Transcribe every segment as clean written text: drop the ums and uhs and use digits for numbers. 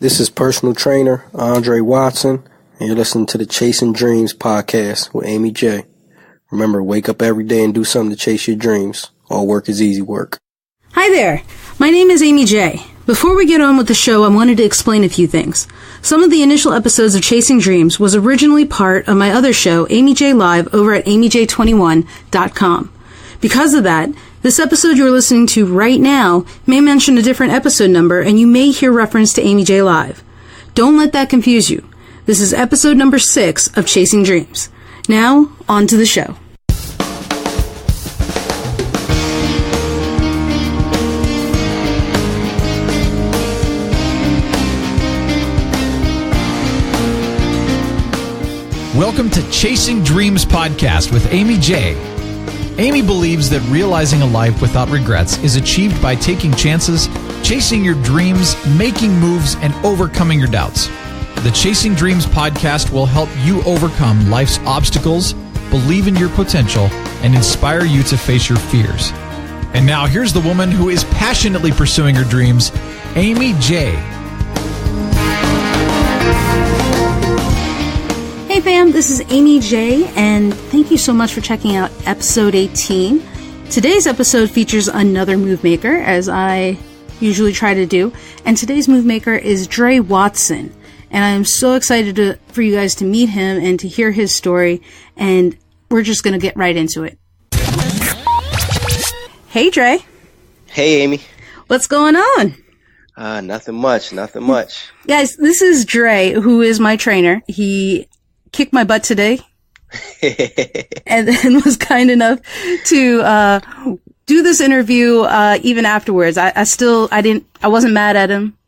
This is personal trainer Dre Watson, and you're listening to the Chasing Dreams podcast with Aimee J. Remember, wake up every day and do something to chase your dreams. All work is easy work. Hi there. My name is Aimee J. Before we get on with the show, I wanted to explain a few things. Some of the initial episodes of Chasing Dreams was originally part of my other show, Aimee J Live, over at AimeeJ21.com. Because of that, this episode you're listening to right now may mention a different episode number, and you may hear reference to Aimee J Live. Don't let that confuse you. This is episode number 6 of Chasing Dreams. Now, on to the show. Welcome to Chasing Dreams podcast with Aimee J. Aimee believes that realizing a life without regrets is achieved by taking chances, chasing your dreams, making moves, and overcoming your doubts. The Chasing Dreams podcast will help you overcome life's obstacles, believe in your potential, and inspire you to face your fears. And now here's the woman who is passionately pursuing her dreams, Aimee J. Hey fam, this is Aimee J, and thank you so much for checking out episode 18. Today's episode features another move maker, as I usually try to do, and today's move maker is Dre Watson, and I am so excited for you guys to meet him and to hear his story, and we're just going to get right into it. Hey Dre. Hey Aimee. What's going on? Nothing much. Guys, this is Dre, who is my trainer. He kicked my butt today and then was kind enough to do this interview even afterwards. I wasn't mad at him.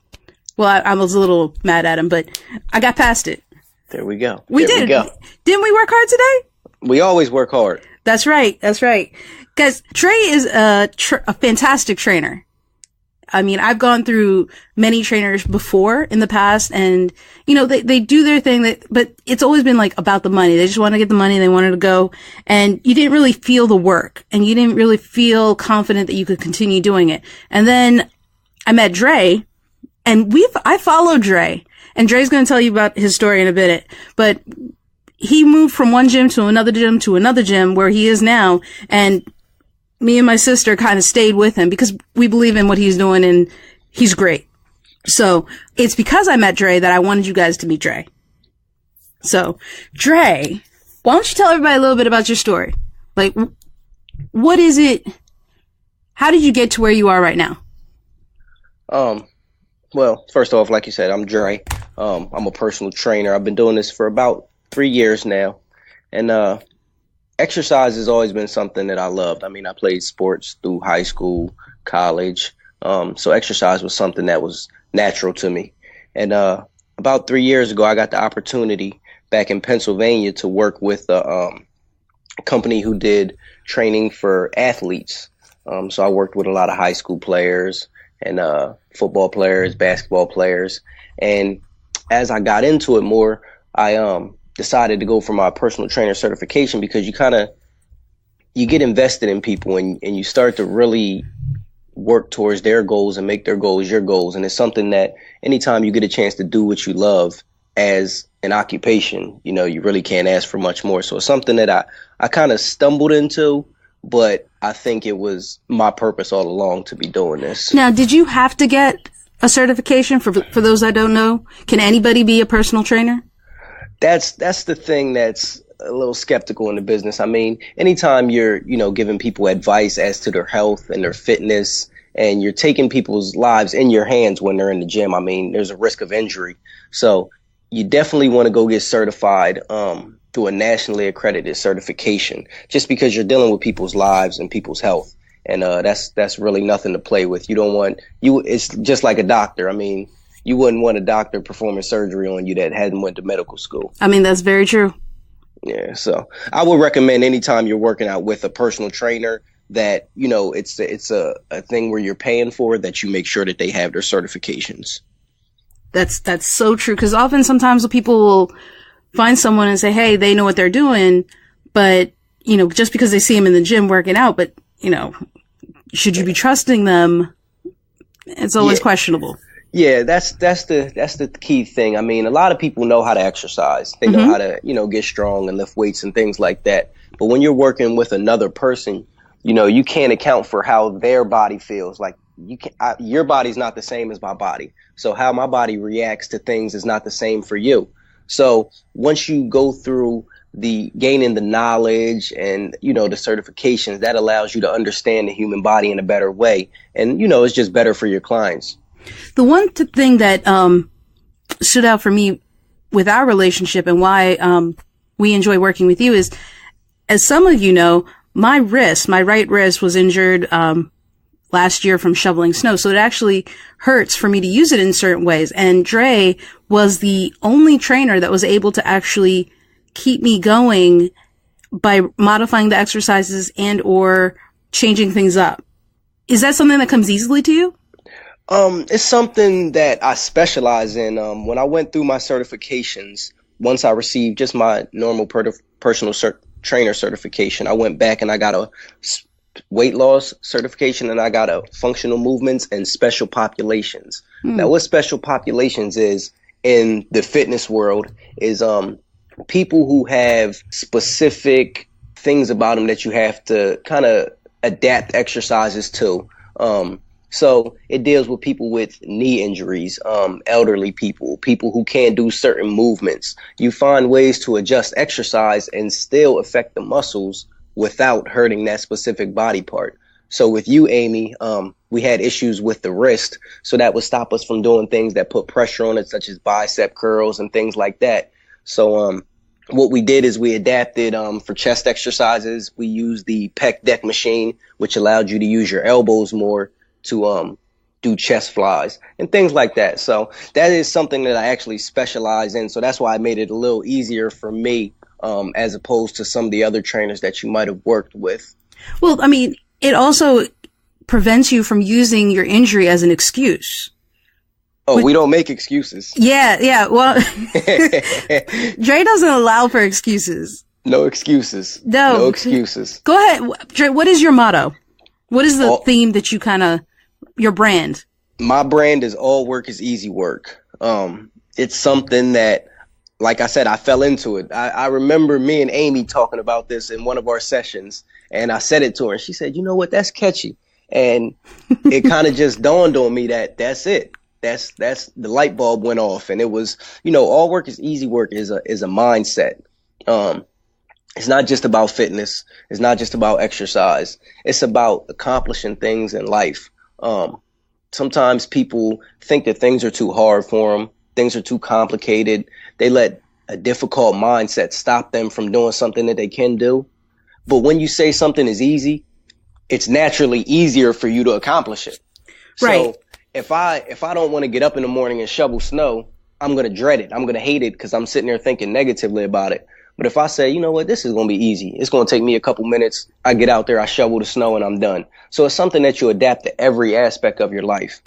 Well, I was a little mad at him, but I got past it. There we go. We did. Didn't we work hard today? We always work hard. That's right. Guys, Dre is a fantastic trainer. I mean, I've gone through many trainers before in the past, and, you know, they do their thing, but it's always been like about the money. They just want to get the money. They wanted to go, and you didn't really feel the work, and you didn't really feel confident that you could continue doing it. And then I met Dre, and I followed Dre, and Dre's going to tell you about his story in a minute, but he moved from one gym to another gym where he is now, and me and my sister kind of stayed with him because we believe in what he's doing and he's great. So it's because I met Dre that I wanted you guys to meet Dre. So Dre, why don't you tell everybody a little bit about your story? Like, what is it? How did you get to where you are right now? Well, first off, like you said, I'm Dre. I'm a personal trainer. I've been doing this for about 3 years now. And, exercise has always been something that I loved. I mean, I played sports through high school, college. So exercise was something that was natural to me. And about 3 years ago, I got the opportunity back in Pennsylvania to work with a company who did training for athletes. So I worked with a lot of high school players and football players, basketball players. And as I got into it more, I decided to go for my personal trainer certification because you get invested in people and you start to really work towards their goals and make their goals your goals. And it's something that anytime you get a chance to do what you love as an occupation, you know, you really can't ask for much more. So it's something that I kind of stumbled into, but I think it was my purpose all along to be doing this. Now, did you have to get a certification for those that don't know? Can anybody be a personal trainer? That's the thing that's a little skeptical in the business. I mean, anytime you're, giving people advice as to their health and their fitness, and you're taking people's lives in your hands when they're in the gym, I mean, there's a risk of injury. So you definitely want to go get certified through a nationally accredited certification, just because you're dealing with people's lives and people's health. And that's really nothing to play with. It's just like a doctor. I mean, you wouldn't want a doctor performing surgery on you that hadn't went to medical school. I mean, that's very true. Yeah, so I would recommend anytime you're working out with a personal trainer that, it's a thing where you're paying for, that you make sure that they have their certifications. That's so true. Because sometimes people will find someone and say, hey, they know what they're doing, but, just because they see them in the gym working out, but, should you be trusting them? It's always questionable. Yeah, that's the key thing. I mean, a lot of people know how to exercise. They know how to, get strong and lift weights and things like that. But when you're working with another person, you can't account for how their body feels. Like your body's not the same as my body. So how my body reacts to things is not the same for you. So once you go through the gaining the knowledge and, the certifications, that allows you to understand the human body in a better way. And, it's just better for your clients. The one thing that stood out for me with our relationship and why we enjoy working with you is, as some of you know, my right wrist was injured last year from shoveling snow. So it actually hurts for me to use it in certain ways. And Dre was the only trainer that was able to actually keep me going by modifying the exercises and or changing things up. Is that something that comes easily to you? It's something that I specialize in. When I went through my certifications, once I received just my normal personal trainer certification, I went back and I got a weight loss certification and I got a functional movements and special populations. Now, what special populations is in the fitness world is people who have specific things about them that you have to kind of adapt exercises to. So it deals with people with knee injuries, elderly people who can't do certain movements. You find ways to adjust exercise and still affect the muscles without hurting that specific body part. So with you, Aimee, we had issues with the wrist. So that would stop us from doing things that put pressure on it, such as bicep curls and things like that. So what we did is we adapted for chest exercises. We used the pec deck machine, which allowed you to use your elbows more to do chest flies and things like that. So that is something that I actually specialize in. So that's why I made it a little easier for me as opposed to some of the other trainers that you might have worked with. Well, I mean, it also prevents you from using your injury as an excuse. Oh, we don't make excuses. Yeah. Well, Dre doesn't allow for excuses. No excuses. No excuses. Go ahead. Dre, what is your motto? What is the theme that you your brand? My brand is all work is easy work. It's something that, like I said, I fell into it. I remember me and Aimee talking about this in one of our sessions, and I said it to her, and she said, "You know what? That's catchy." And it kind of just dawned on me that that's it. That's the light bulb went off, and it was, all work is easy work is a mindset. It's not just about fitness. It's not just about exercise. It's about accomplishing things in life. Sometimes people think that things are too hard for them. Things are too complicated. They let a difficult mindset stop them from doing something that they can do. But when you say something is easy, it's naturally easier for you to accomplish it. Right. So if I don't want to get up in the morning and shovel snow, I'm going to dread it. I'm going to hate it because I'm sitting there thinking negatively about it. But if I say, you know what, this is going to be easy. It's going to take me a couple minutes. I get out there, I shovel the snow, and I'm done. So it's something that you adapt to every aspect of your life.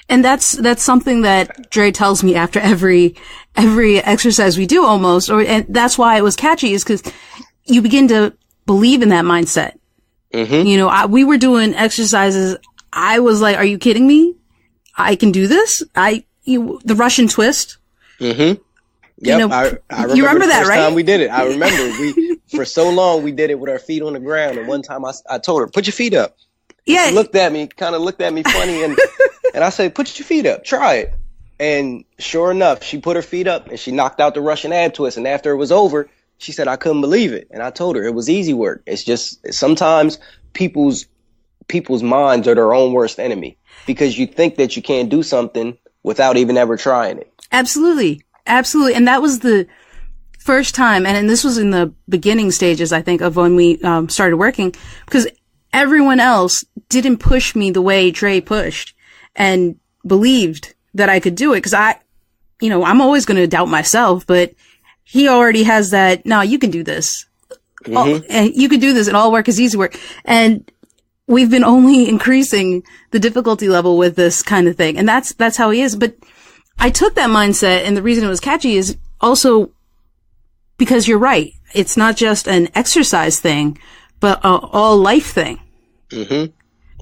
And that's something that Dre tells me after every exercise we do almost, and that's why it was catchy, is because you begin to believe in that mindset. Mm-hmm. We were doing exercises. I was like, are you kidding me? I can do this. The Russian twist. Mm-hmm. Yep, I remember, you remember the that, first right? time we did it. I remember for so long we did it with our feet on the ground, and one time I told her, "Put your feet up." Yeah, she looked at me funny, and I said, "Put your feet up, try it." And sure enough, she put her feet up and she knocked out the Russian ab twist. And after it was over, she said, "I couldn't believe it." And I told her it was easy work. It's just sometimes people's minds are their own worst enemy because you think that you can't do something without even ever trying it. Absolutely. And that was the first time. And this was in the beginning stages, I think, of when we started working, because everyone else didn't push me the way Dre pushed and believed that I could do it. Because I'm always going to doubt myself, but he already has that, no, you can do this. Mm-hmm. And you can do this, and all work is easy work. And we've been only increasing the difficulty level with this kind of thing. And that's how he is. But I took that mindset, and the reason it was catchy is also because you're right. It's not just an exercise thing, but all life thing. Mm-hmm.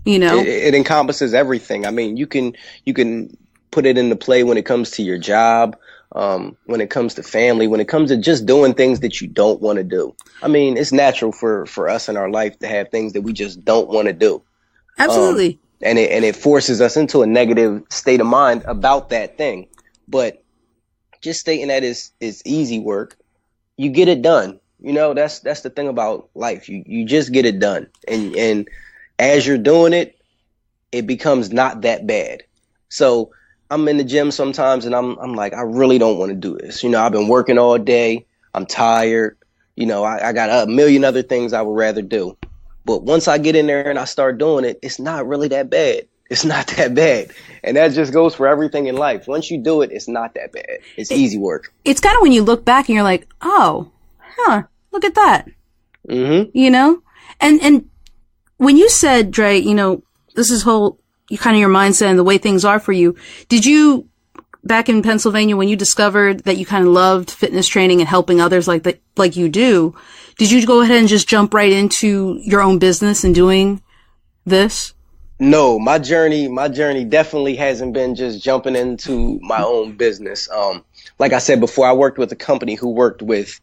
You know, it encompasses everything. I mean, you can put it into play when it comes to your job, when it comes to family, when it comes to just doing things that you don't want to do. I mean, it's natural for us in our life to have things that we just don't want to do. Absolutely. And it forces us into a negative state of mind about that thing. But just stating that is easy work. You get it done. You know, that's the thing about life. You just get it done. And as you're doing it, it becomes not that bad. So I'm in the gym sometimes and I'm like, I really don't want to do this. You know, I've been working all day. I'm tired. You know, I got a million other things I would rather do. But once I get in there and I start doing it, it's not really that bad. It's not that bad. And that just goes for everything in life. Once you do it, it's not that bad. It's easy work. It's kind of when you look back and you're like, oh, look at that. Mm-hmm. You know? And when you said, Dre, you know, this is your mindset and the way things are for you, did you, back in Pennsylvania, when you discovered that you kind of loved fitness training and helping others like you do, did you go ahead and just jump right into your own business and doing this? No, my journey definitely hasn't been just jumping into my own business. Like I said before, I worked with a company who worked with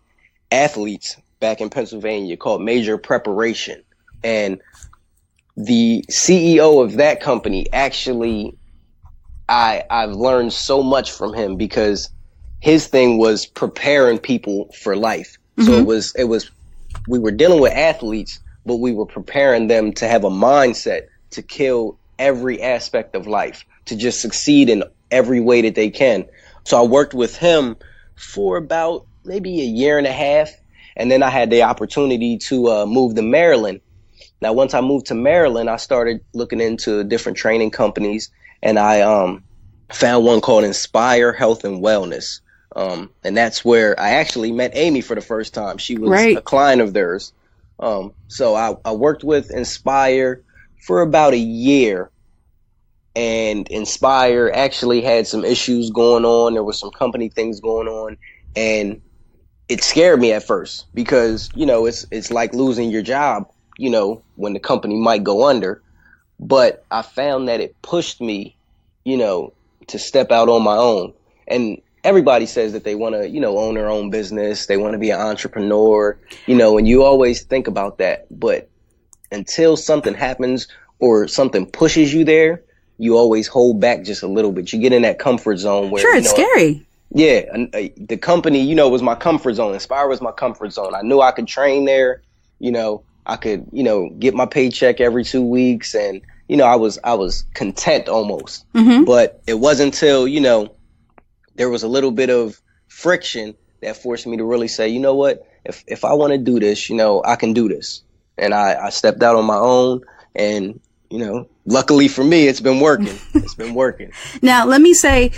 athletes back in Pennsylvania called Major Preparation. And the CEO of that company, actually, I've learned so much from him because his thing was preparing people for life. Mm-hmm. So we were dealing with athletes, but we were preparing them to have a mindset to kill every aspect of life, to just succeed in every way that they can. So I worked with him for about maybe a year and a half. And then I had the opportunity to move to Maryland. Now, once I moved to Maryland, I started looking into different training companies, and I found one called Inspire Health and Wellness. And that's where I actually met Aimee for the first time. She was a client of theirs. So I worked with Inspire for about a year, and Inspire actually had some issues going on. There was some company things going on, and it scared me at first because, you know, it's like losing your job, you know, when the company might go under. But I found that it pushed me, you know, to step out on my own. And everybody says that they want to, you know, own their own business. They want to be an entrepreneur, you know, and you always think about that. But until something happens or something pushes you there, you always hold back just a little bit. You get in that comfort zone where, sure, it's scary. Yeah, the company, you know, was my comfort zone. Inspire was my comfort zone. I knew I could train there. You know, I could, you know, get my paycheck every 2 weeks, and, you know, I was content almost. Mm-hmm. But it wasn't until, you know, there was a little bit of friction that forced me to really say, you know what, if I want to do this, you know, I can do this. And I stepped out on my own, and, you know, luckily for me, it's been working. It's been working. Now, let me say,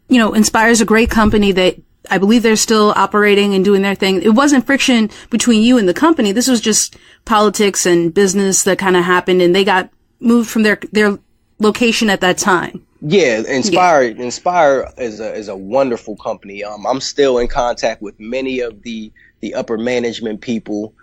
you know, Inspire is a great company that I believe they're still operating and doing their thing. It wasn't friction between you and the company. This was just politics and business that kind of happened, and they got moved from their location at that time. Yeah, Inspire is a wonderful company. I'm still in contact with many of the upper management people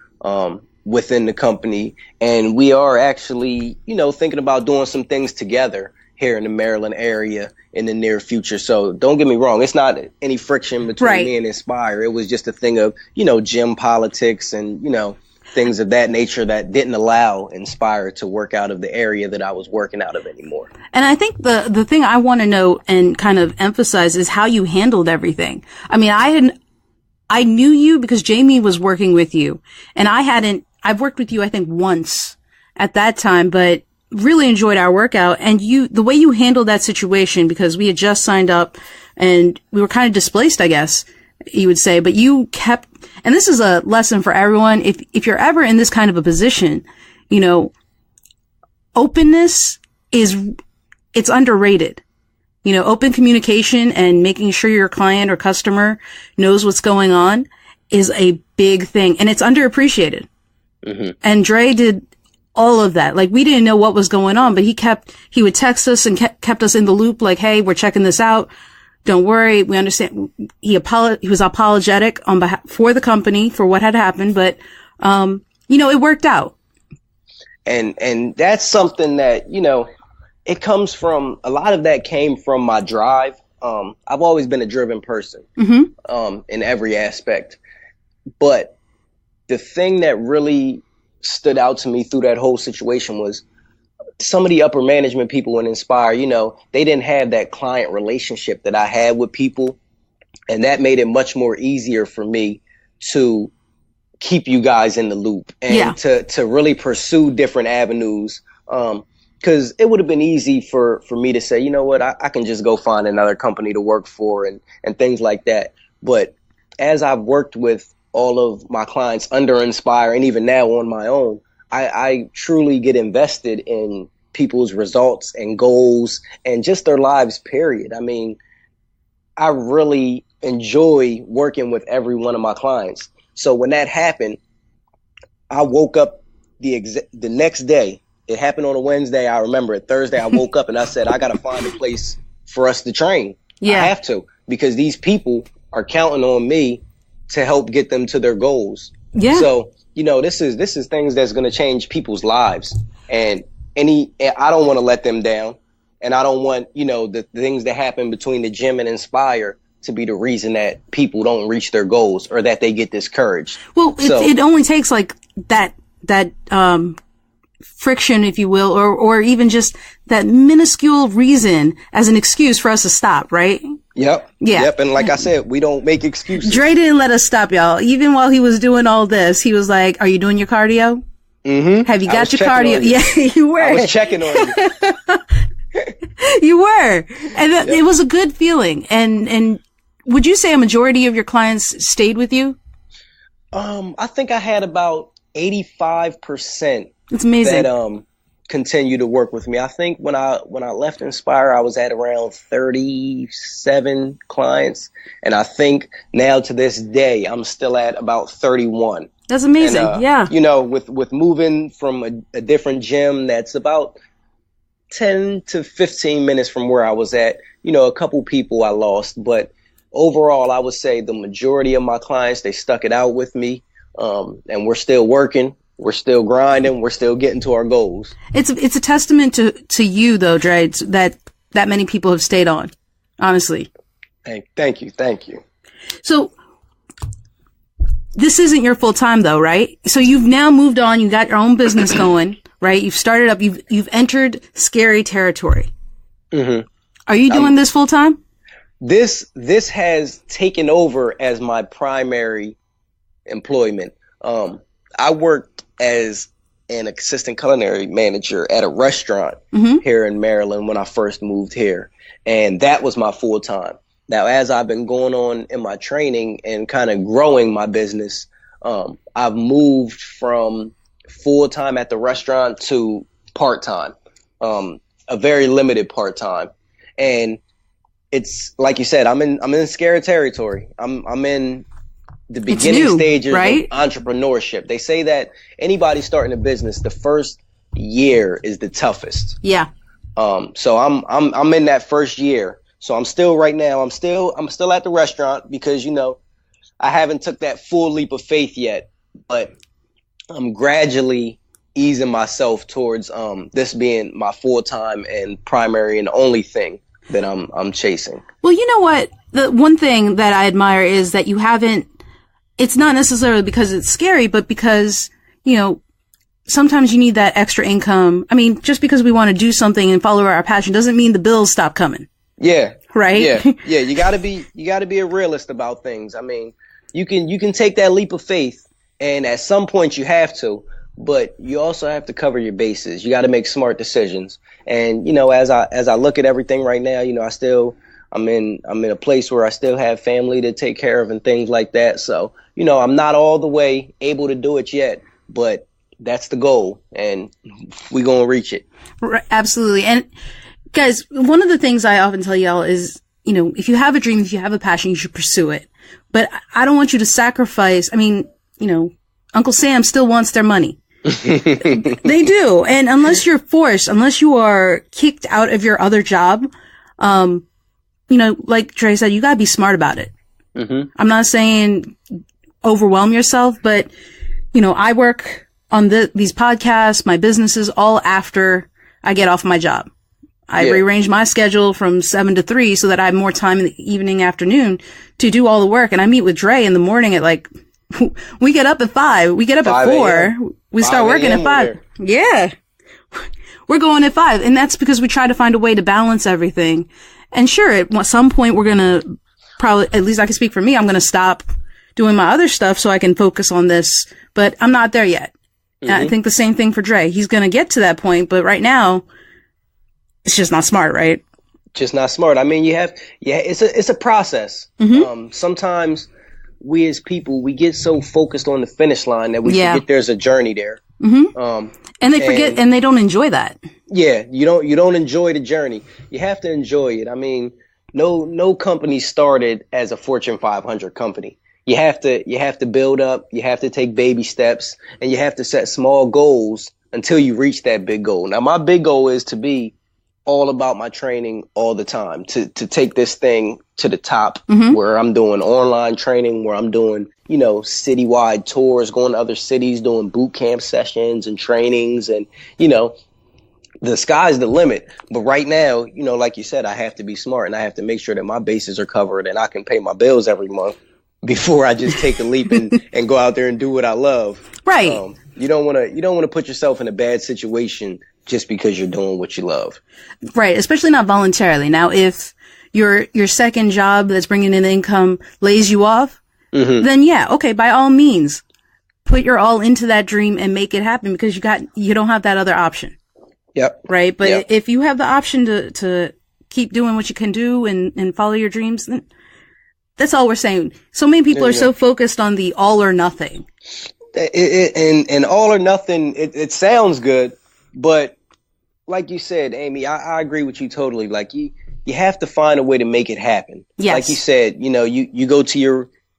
within the company, and we are actually, you know, thinking about doing some things together here in the Maryland area in the near future. So don't get me wrong, it's not any friction between me and Inspire. It was just a thing of, you know, gym politics and, you know, things of that nature that didn't allow Inspire to work out of the area that I was working out of anymore. And I think the thing I want to know and kind of emphasize is how you handled everything. I mean, I knew you because Jamie was working with you, and I've worked with you, I think, once at that time, but really enjoyed our workout. And the way you handled that situation, because we had just signed up and we were kind of displaced, I guess you would say, but you kept, and this is a lesson for everyone. If you're ever in this kind of a position, you know, openness it's underrated. You know, open communication and making sure your client or customer knows what's going on is a big thing, and it's underappreciated. Mm-hmm. And Dre did all of that. Like, we didn't know what was going on, but he would text us and kept us in the loop. Like, hey, we're checking this out. Don't worry. We understand. He was apologetic on behalf for the company for what had happened, but, you know, it worked out. And that's something that, you know, it comes from, a lot of that came from my drive. I've always been a driven person, in every aspect. But the thing that really stood out to me through that whole situation was some of the upper management people in Inspire, they didn't have that client relationship that I had with people. And that made it much more easier for me to keep you guys in the loop and to really pursue different avenues. Because it would have been easy for me to say, you know what, I can just go find another company to work for and things like that. But as I've worked with all of my clients under Inspire and even now on my own, I truly get invested in people's results and goals and just their lives, period. I mean, I really enjoy working with every one of my clients. So when that happened, I woke up the next day. It happened on a Wednesday. I remember it. Thursday, I woke up and I said, I got to find a place for us to train. Yeah. I have to, because these people are counting on me to help get them to their goals. Yeah. So, this is things that's going to change people's lives. And I don't want to let them down. And I don't want, the things that happen between the gym and Inspire to be the reason that people don't reach their goals or that they get discouraged. Well, it only takes like that friction, if you will, or even just that minuscule reason as an excuse for us to stop, right? Yep. Yeah. Yep. And like I said, we don't make excuses. Dre didn't let us stop, y'all. Even while he was doing all this, he was like, "Are you doing your cardio? Mm-hmm. Have you got your cardio?" Yeah, you were. I was checking on you. You were. And it was a good feeling. And would you say a majority of your clients stayed with you? I think I had about 85%. It's amazing. That continue to work with me. I think when I left Inspire, I was at around 37 clients, and I think now to this day I'm still at about 31. That's amazing. And, yeah. With moving from a different gym that's about 10 to 15 minutes from where I was at, a couple people I lost, but overall I would say the majority of my clients, they stuck it out with me, and we're still working. We're still grinding. We're still getting to our goals. It's a testament to you, though, Dre, that many people have stayed on, honestly. Thank you. So this isn't your full time, though, right? So you've now moved on. You got your own business going, right? You've started up. You've entered scary territory. Mm-hmm. Are you doing this full time? This has taken over as my primary employment. I worked as an assistant culinary manager at a restaurant here in Maryland when I first moved here. And that was my full time. Now, as I've been going on in my training and kind of growing my business, I've moved from full time at the restaurant to part time, a very limited part time. And it's like you said, I'm in scary territory. I'm in the beginning stages, right? Of entrepreneurship. They say that anybody starting a business, the first year is the toughest. Yeah. So I'm in that first year. So I'm still at the restaurant because, I haven't took that full leap of faith yet, but I'm gradually easing myself towards this being my full time and primary and only thing that I'm chasing. Well, you know what? The one thing that I admire is that you haven't. It's not necessarily because it's scary, but because, sometimes you need that extra income. I mean, just because we want to do something and follow our passion doesn't mean the bills stop coming. Yeah. Right? Yeah. Yeah. You gotta be a realist about things. I mean, you can take that leap of faith, and at some point you have to, but you also have to cover your bases. You got to make smart decisions. And, as I look at everything right now, I'm in a place where I still have family to take care of and things like that. So, I'm not all the way able to do it yet, but that's the goal, and we're going to reach it. Right, absolutely. And guys, one of the things I often tell y'all is, if you have a dream, if you have a passion, you should pursue it. But I don't want you to sacrifice. I mean, Uncle Sam still wants their money. They do. And unless you're forced, unless you are kicked out of your other job, like Dre said, you gotta be smart about it. Mm-hmm. I'm not saying overwhelm yourself, but, I work on these podcasts, my businesses, all after I get off my job. I rearranged my schedule from 7 to 3 so that I have more time in the evening, afternoon to do all the work. And I meet with Dre in the morning at like, we get up at 5. We get up at 4. We start working at 5. Yeah. We're going at 5. And that's because we try to find a way to balance everything. And sure, at some point we're going to probably, at least I can speak for me, I'm going to stop doing my other stuff so I can focus on this, but I'm not there yet. Mm-hmm. And I think the same thing for Dre. He's going to get to that point, but right now it's just not smart, right? Just not smart. I mean, it's a process. Mm-hmm. Sometimes we as people, we get so focused on the finish line that we forget there's a journey there. Mm-hmm. And they forget, and they don't enjoy that. Yeah, you don't enjoy the journey. You have to enjoy it. I mean, no company started as a Fortune 500 company. You have to build up, you have to take baby steps, and you have to set small goals until you reach that big goal. Now, my big goal is to be all about my training all the time, to take this thing to the top, where I'm doing online training, where I'm doing, citywide tours, going to other cities, doing boot camp sessions and trainings, and, the sky's the limit. But right now, like you said, I have to be smart, and I have to make sure that my bases are covered and I can pay my bills every month before I just take a leap and go out there and do what I love. Right. You don't want to put yourself in a bad situation just because you're doing what you love. Right. Especially not voluntarily. Now, if your second job that's bringing in income lays you off, then okay, by all means, put your all into that dream and make it happen, because you don't have that other option. Yep. Right. But if you have the option to keep doing what you can do and follow your dreams, then that's all we're saying. So many people are so focused on the all or nothing. And all or nothing, it sounds good, but like you said, Aimee, I agree with you totally. Like you have to find a way to make it happen. Yes. Like you said, you go to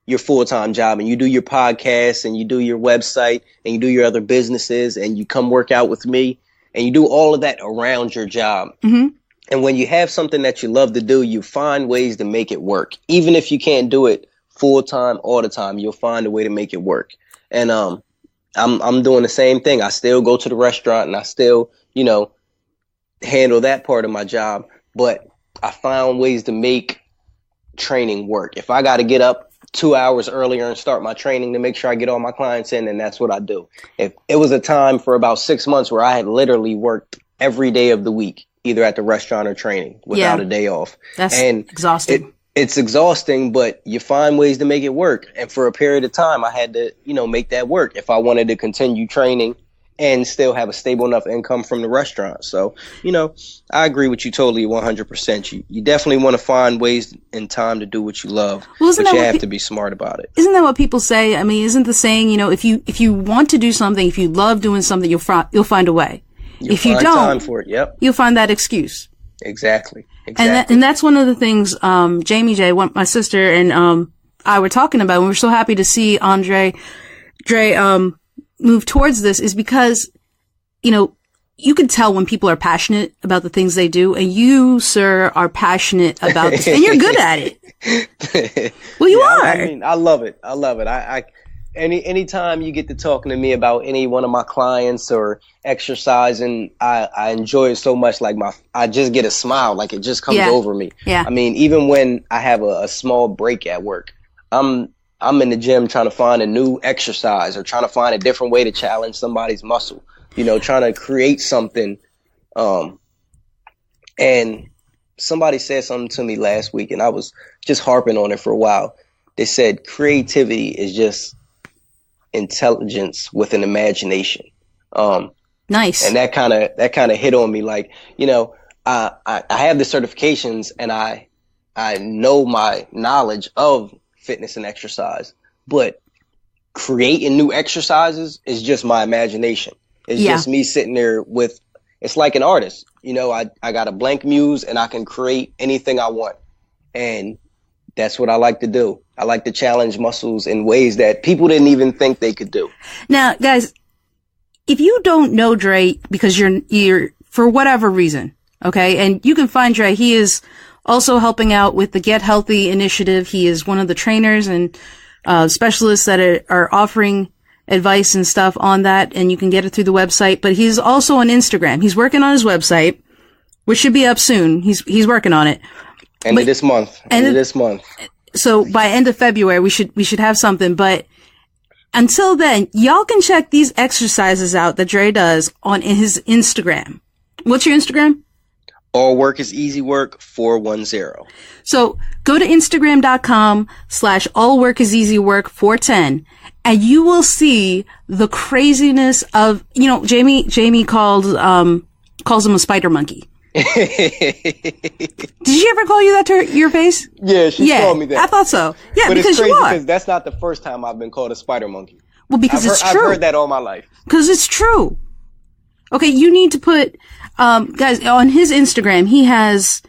your full-time job and you do your podcast and you do your website and you do your other businesses and you come work out with me and you do all of that around your job. Mm-hmm. And when you have something that you love to do, you find ways to make it work. Even if you can't do it full-time all the time, you'll find a way to make it work. And I'm doing the same thing. I still go to the restaurant and I still, handle that part of my job. But I found ways to make training work. If I got to get up 2 hours earlier and start my training to make sure I get all my clients in, then that's what I do. If it was a time for about 6 months where I had literally worked every day of the week, either at the restaurant or training, without a day off. That's exhausting. It's exhausting, but you find ways to make it work. And for a period of time, I had to, make that work if I wanted to continue training and still have a stable enough income from the restaurant. So, I agree with you totally 100%. You definitely want to find ways and time to do what you love, but you have to be smart about it. Isn't that what people say? I mean, isn't the saying, if you want to do something, if you love doing something, you'll find a way. If you don't, time for it. Yep. You'll find that excuse. Exactly. And that's one of the things, Aimee J, my sister and, I were talking about, and we're so happy to see Dre, move towards this, is because, you can tell when people are passionate about the things they do, and you, sir, are passionate about this, and you're good at it. Well, you are. I mean, I love it. Anytime you get to talking to me about any one of my clients or exercising, I enjoy it so much. Like I just get a smile, like it just comes over me. Yeah. I mean, even when I have a small break at work, I'm in the gym trying to find a new exercise or trying to find a different way to challenge somebody's muscle, trying to create something. And somebody said something to me last week and I was just harping on it for a while. They said creativity is just intelligence with an imagination. Nice. And that kind of hit on me. Like, I have the certifications and I know my knowledge of fitness and exercise, but creating new exercises is just my imagination. It's just me sitting there it's like an artist. I got a blank muse and I can create anything I want. And that's what I like to do. I like to challenge muscles in ways that people didn't even think they could do. Now, guys, if you don't know Dre because you're for whatever reason, okay, and you can find Dre, he is also helping out with the Get Healthy initiative. He is one of the trainers and specialists that are offering advice and stuff on that, and you can get it through the website. But he's also on Instagram. He's working on his website. which should be up soon. He's working on it. End of this month. So by end of February, we should have something. But until then, y'all can check these exercises out that Dre does on his Instagram. What's your Instagram? All Work is Easy Work 410. So go to Instagram.com/allworkiseasywork 410 and you will see the craziness of, Jamie calls him a spider monkey. Did she ever call you that to your face? Yeah, she called me that. I thought so. Yeah, but because it's crazy you are. because that's not the first time I've been called a spider monkey. Well, because it's true. I've heard that all my life. Because it's true. Okay, you need to put, guys, on his Instagram, he has,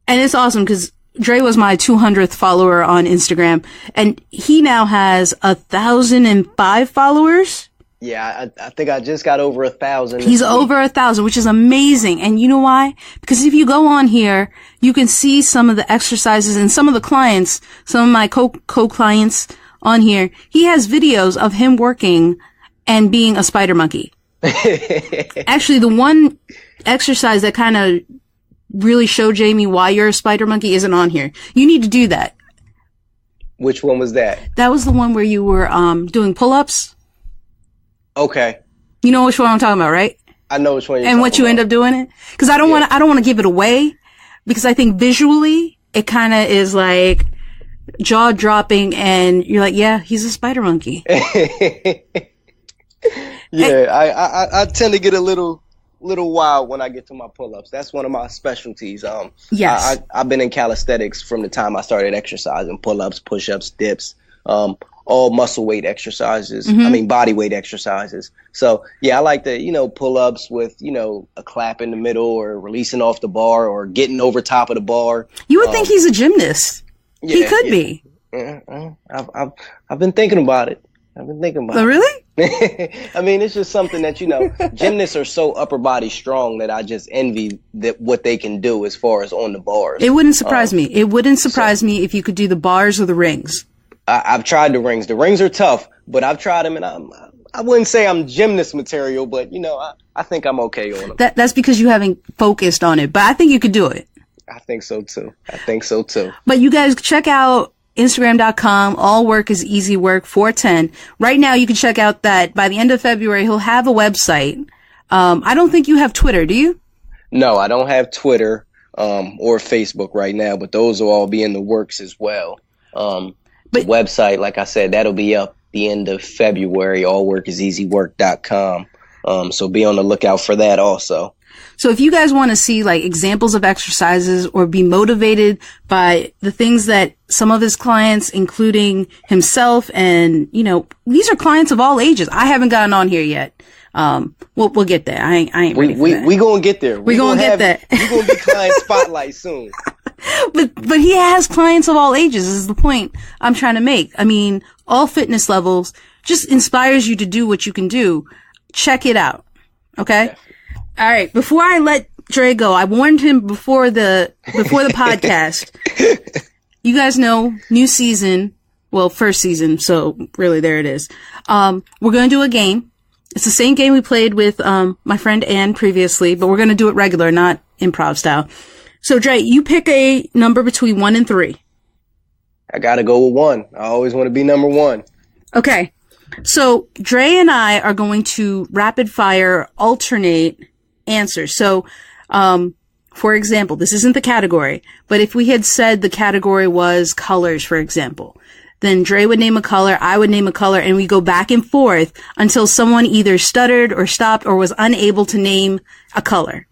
and it's awesome because Dre was my 200th follower on Instagram, and he now has 1,005 followers. Yeah, I think I just got over 1,000. He's over 1,000, which is amazing. And you know why? Because if you go on here, you can see some of the exercises and some of the clients, some of my co-clients on here. He has videos of him working and being a spider monkey. Actually, the one exercise that kind of really showed Jamie why you're a spider monkey isn't on here. You need to do that. Which one was that? That was the one where you were doing pull-ups. Okay. You know which one I'm talking about, right? I know which one you're and talking what you about. end up doing it? Because I don't want to give it away because I think visually it kind of is like jaw dropping and you're like, yeah, he's a spider monkey. Yeah, I tend to get a little wild when I get to my pull-ups. That's one of my specialties. Yes. I've been in calisthenics from the time I started exercising, pull-ups, push-ups, dips, all muscle weight exercises. Mm-hmm. I mean, body weight exercises. So yeah, I like the, pull-ups with, a clap in the middle or releasing off the bar or getting over top of the bar. You would think he's a gymnast. Yeah, he could be. Yeah, I've been thinking about it. Oh, really? I mean, it's just something that, gymnasts are so upper body strong that I just envy what they can do as far as on the bars. It wouldn't surprise me. It wouldn't surprise me if you could do the bars or the rings. I've tried the rings. The rings are tough, but I've tried them, and I wouldn't say I'm gymnast material, but, I think I'm okay on them. That's because you haven't focused on it, but I think you could do it. I think so, too. But you guys check out Instagram.com, all work is easy work 410. Right now, you can check out that by the end of February, he'll have a website. I don't think you have Twitter, do you? No, I don't have Twitter, or Facebook right now, but those will all be in the works as well. The website, like I said, that'll be up the end of February, allworkiseasywork.com. So be on the lookout for that also. So if you guys want to see like examples of exercises or be motivated by the things that some of his clients, including himself and, these are clients of all ages. I haven't gotten on here yet. We'll get there. I ain't ready for that. We gonna get there. We gonna get there. We gonna be client spotlight soon. But he has clients of all ages is the point I'm trying to make. I mean, all fitness levels just inspires you to do what you can do. Check it out. Okay? Definitely. All right. Before I let Dre go, I warned him before the podcast. You guys know, new season. Well, first season. So really there it is. We're going to do a game. It's the same game we played with, my friend Ann previously, but we're going to do it regular, not improv style. So Dre, you pick a number between 1 and 3. I gotta go with 1. I always want to be number 1. Okay. So Dre and I are going to rapid fire alternate answers. So, for example, this isn't the category, but if we had said the category was colors, for example, then Dre would name a color, I would name a color, and we go back and forth until someone either stuttered or stopped or was unable to name a color.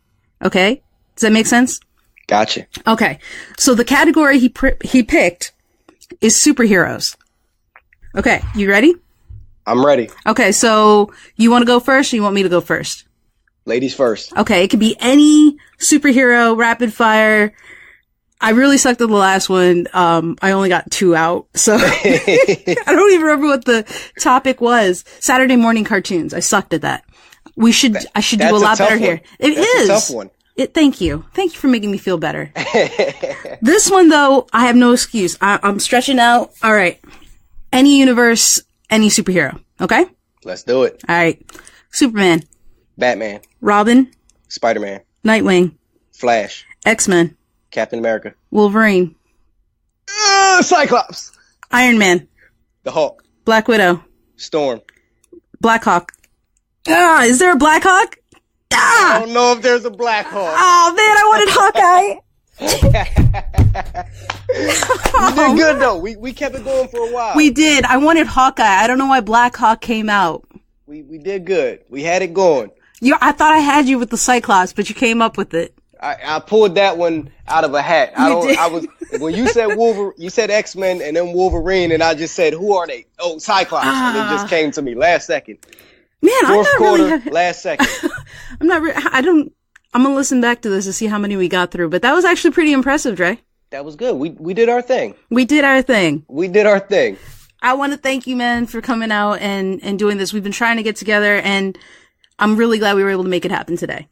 Okay? Does that make sense? Gotcha. Okay. So the category he picked is superheroes. Okay. You ready? I'm ready. Okay. So you want to go first or you want me to go first? Ladies first. Okay. It could be any superhero, rapid fire. I really sucked at the last one. I only got 2 out. So I don't even remember what the topic was. Saturday morning cartoons. I sucked at that. I should do a lot better here. It is a tough one. Thank you. Thank you for making me feel better. This one, though, I have no excuse. I'm stretching out. All right. Any universe, any superhero. Okay? Let's do it. All right. Superman. Batman. Robin. Spider-Man. Nightwing. Flash. X-Men. Captain America. Wolverine. Cyclops. Iron Man. The Hulk. Black Widow. Storm. Black Hawk. Is there a Black Hawk? I don't know if there's a Black Hawk. Oh man, I wanted Hawkeye. You did good though. We kept it going for a while. We did. I wanted Hawkeye. I don't know why Black Hawk came out. We did good. We had it going. I thought I had you with the Cyclops, but you came up with it. I pulled that one out of a hat. When you said Wolverine, you said X-Men and then Wolverine, and I just said, who are they? Oh, Cyclops. And it just came to me last second. Man, Fourth I'm not quarter, really. last second. I'm gonna listen back to this to see how many we got through, but that was actually pretty impressive, Dre. That was good. We did our thing. We did our thing. We did our thing. I want to thank you, man, for coming out and doing this. We've been trying to get together, and I'm really glad we were able to make it happen today.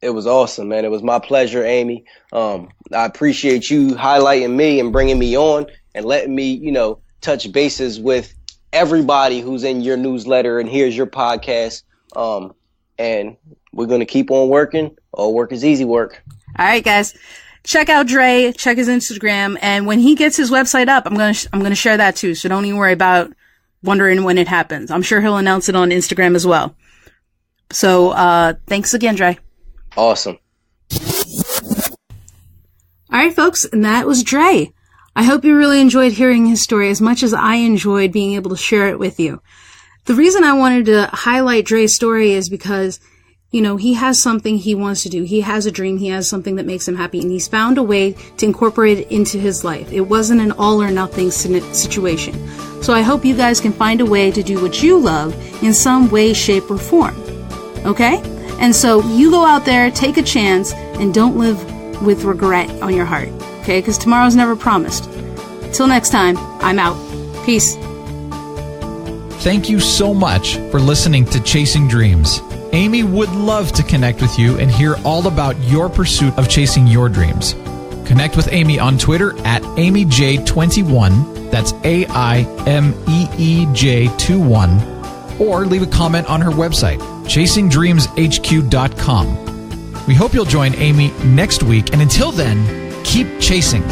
It was awesome, man. It was my pleasure, Aimee. I appreciate you highlighting me and bringing me on and letting me, touch bases with everybody who's in your newsletter and here's your podcast. And we're going to keep on working. All work is easy work. All right, guys. Check out Dre, check his Instagram, and when he gets his website up, I'm going to share that too. So don't even worry about wondering when it happens. I'm sure he'll announce it on Instagram as well. So, thanks again, Dre. Awesome. All right, folks, and that was Dre. I hope you really enjoyed hearing his story as much as I enjoyed being able to share it with you. The reason I wanted to highlight Dre's story is because, he has something he wants to do. He has a dream. He has something that makes him happy, and he's found a way to incorporate it into his life. It wasn't an all or nothing situation. So I hope you guys can find a way to do what you love in some way, shape, or form. Okay? And so you go out there, take a chance, and don't live with regret on your heart. Okay? Because tomorrow's never promised. Till next time, I'm out. Peace. Thank you so much for listening to Chasing Dreams. Aimee would love to connect with you and hear all about your pursuit of chasing your dreams. Connect with Aimee on Twitter at AimeeJ21. That's AIMEEJ21. Or leave a comment on her website, chasingdreamshq.com. We hope you'll join Aimee next week, and until then, keep chasing.